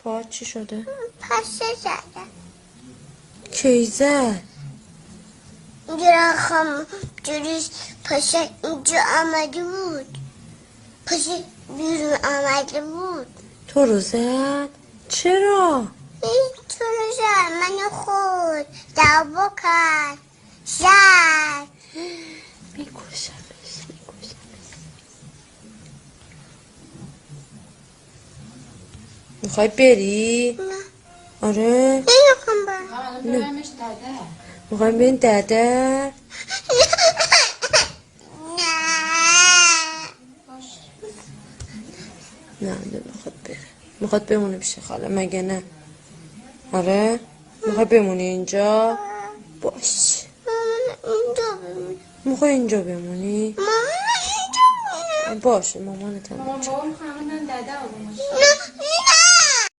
پاهات چی شده؟ پشه زده. کی زد؟ اینجا خم جوریش پشه اینجا آمده بود. پشه بیرون آمده بود. تو رو زد؟ چرا؟ این تو رو زد منو خود دعوا کرد زد. میکشمش. میخوای بری؟ نه آره؟ نمیخوام برم. ببرمش داده. میخوایم بریم ددر؟ نه نمیخواد بره. میخواد بمونه پیش خاله مگه نه؟ آره؟ میخوای بمونی اینجا؟ باش. اینجا بمون. میخوای اینجا بمونی؟ مامان اینجا بمون. باشه مامانت هم مامان بابا میخوام داده آرومش. نه